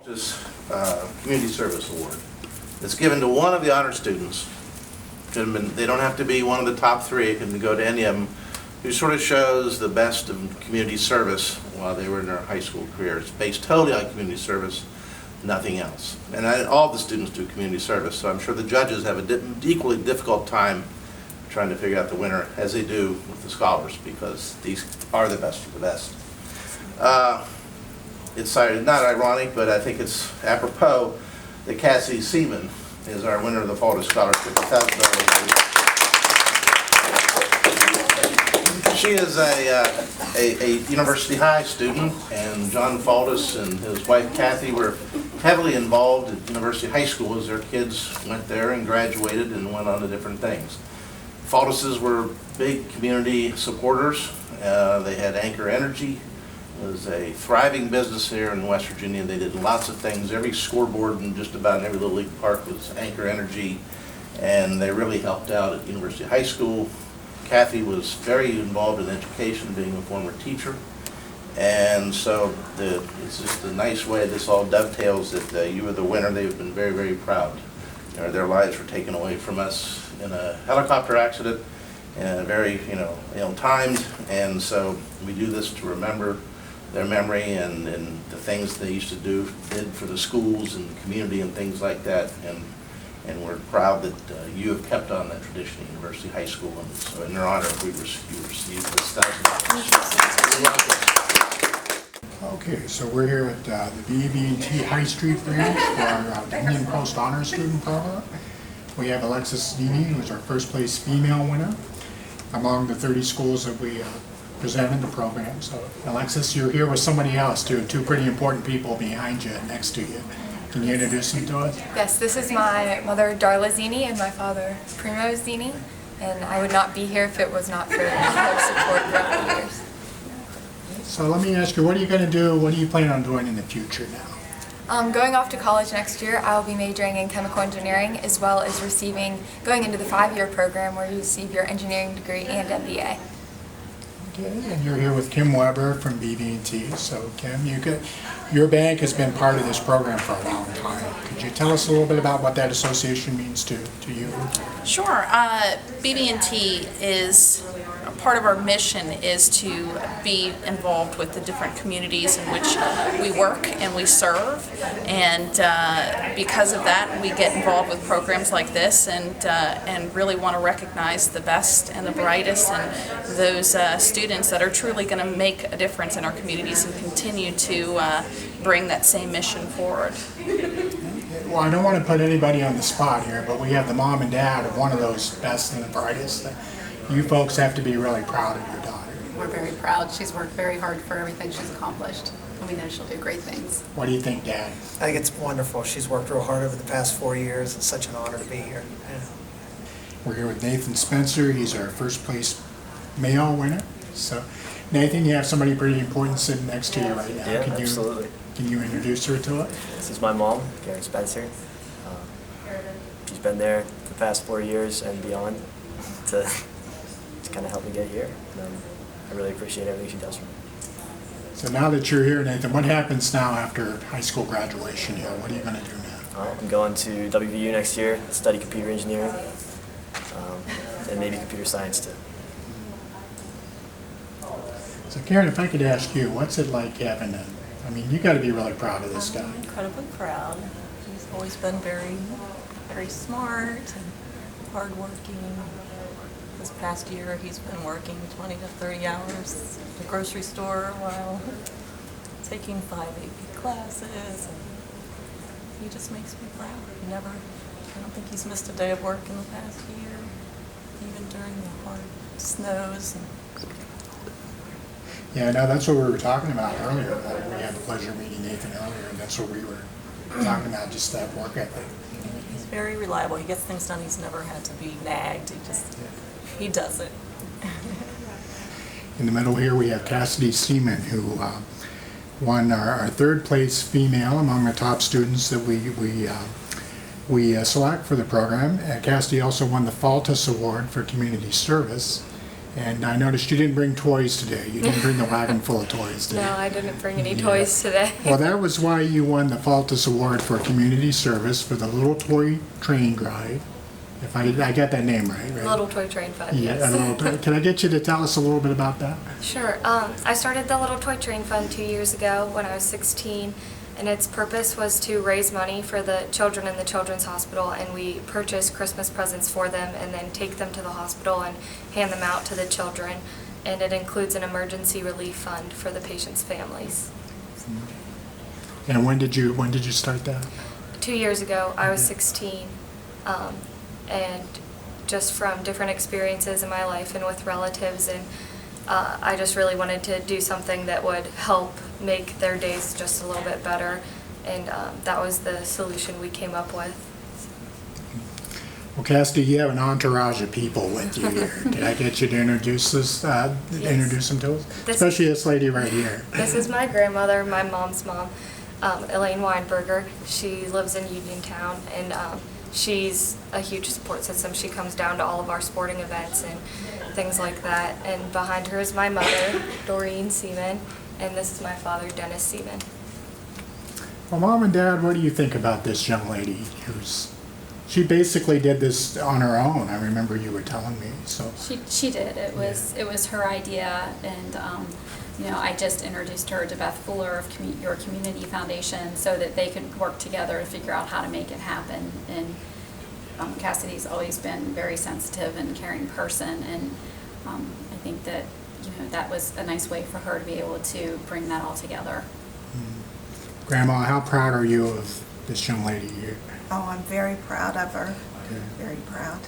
This Community Service Award. It's given to one of the honor students. They don't have to be one of the top three, it can go to any of them, who sort of shows the best of community service while they were in their high school career. It's based totally on community service, nothing else. And all the students do community service, so I'm sure the judges have an equally difficult time trying to figure out the winner, as they do with the scholars, because these are the best of the best. It's not ironic, but I think it's apropos that Cassidy Seaman is our winner of the Faltus Scholarship. She is a University High student, and John Faltus and his wife Kathy were heavily involved at University High School as their kids went there and graduated and went on to different things. Faltuses were big community supporters. They had Anchor Energy. It was a thriving business here in West Virginia. They did lots of things. Every scoreboard in just about every Little League park was Anchor Energy, and they really helped out at University High School. Kathy was very involved in education, being a former teacher, and so it's just a nice way this all dovetails that you were the winner. They've been very, very proud. Their lives were taken away from us in a helicopter accident, and very, ill-timed, and so we do this to remember their memory and the things they used to did for the schools and the community and things like that, and we're proud that you have kept on that tradition at University High School, and so in their honor you received this $1,000. Okay, so we're here at the BB&T High Street branch for our Dominion Post Honor Student Program. We have Alexis Dini, who is our first place female winner among the 30 schools that we presented the program. So Alexis, you're here with somebody else too, two pretty important people behind you, next to you. Can you introduce them to us? Yes, this is my mother Darla Zini and my father Primo Zini, and I would not be here if it was not for their support throughout the years. So let me ask you, what are you going to do, what do you plan on doing in the future now? Going off to college next year, I will be majoring in chemical engineering, as well as going into the 5-year program where you receive your engineering degree and MBA. Okay, and you're here with Kim Weber from BB&T. So Kim, your bank has been part of this program for a long time. Could you tell us a little bit about what that association means to you? Sure. BB&T is part of our mission is to be involved with the different communities in which we work and we serve, and because of that we get involved with programs like this and really want to recognize the best and the brightest and those students that are truly going to make a difference in our communities and continue to bring that same mission forward. Well, I don't want to put anybody on the spot here, but we have the mom and dad of one of those best and the brightest. You folks have to be really proud of your daughter. We're very proud. She's worked very hard for everything she's accomplished, and we know she'll do great things. What do you think, Dad? I think it's wonderful. She's worked real hard over the past 4 years. It's such an honor to be here. Yeah. We're here with Nathan Spencer. He's our first place male winner. So, Nathan, you have somebody pretty important sitting next to you right now. Yeah, absolutely. Can you introduce her to us? This is my mom, Karen Spencer. She's been there for the past 4 years and beyond to kind of help me get here. I really appreciate everything she does for me. So now that you're here, Nathan, what happens now after high school graduation here? What are you going to do now? I'm going to WVU next year, study computer engineering, and maybe computer science too. So Karen, if I could ask you, what's it like having you got to be really proud of this guy. I'm incredibly proud. He's always been very, very smart and hardworking. This past year, he's been working 20 to 30 hours at the grocery store while taking 5 AP classes. And he just makes me proud. I don't think he's missed a day of work in the past year, even during the hard snows. Yeah, no, that's what we were talking about earlier. We had the pleasure of meeting Nathan earlier, and that's what we were talking about, just that work ethic. He's very reliable. He gets things done. He's never had to be nagged. He does it. In the middle here, we have Cassidy Seaman, who won our third place female among the top students that we select for the program. Cassidy also won the Faltus Award for community service. And I noticed you didn't bring toys today. You didn't bring the wagon full of toys today. No, I didn't bring any Yeah. toys today. Well, that was why you won the Faltus Award for Community Service for the Little Toy Train Drive. If I got that name right? Little Toy Train Fund, Yeah, yes. a little toy. Can I get you to tell us a little bit about that? Sure. I started the Little Toy Train Fund 2 years ago when I was 16, and its purpose was to raise money for the children in the Children's Hospital, and we purchase Christmas presents for them and then take them to the hospital and hand them out to the children. And it includes an emergency relief fund for the patients' families. And when did you start that? 2 years ago, I was 16, and just from different experiences in my life and with relatives, and I just really wanted to do something that would help make their days just a little bit better, and that was the solution we came up with. Well, Cassidy, you have an entourage of people with you here. Can I get you to introduce introduce them to us? Especially this lady right here. This is my grandmother, my mom's mom, Elaine Weinberger. She lives in Uniontown, and she's a huge support system. She comes down to all of our sporting events and things like that. And behind her is my mother, Doreen Seaman, and this is my father, Dennis Seaman. Well, Mom and Dad, what do you think about this young lady she basically did this on her own? I remember you were telling me. So She did. It was her idea, and I just introduced her to Beth Fuller of Your Community Foundation so that they could work together to figure out how to make it happen. And Cassidy's always been a very sensitive and caring person, and I think that that was a nice way for her to be able to bring that all together. Grandma, how proud are you of this young lady here? Oh, I'm very proud of her. Okay. Very proud.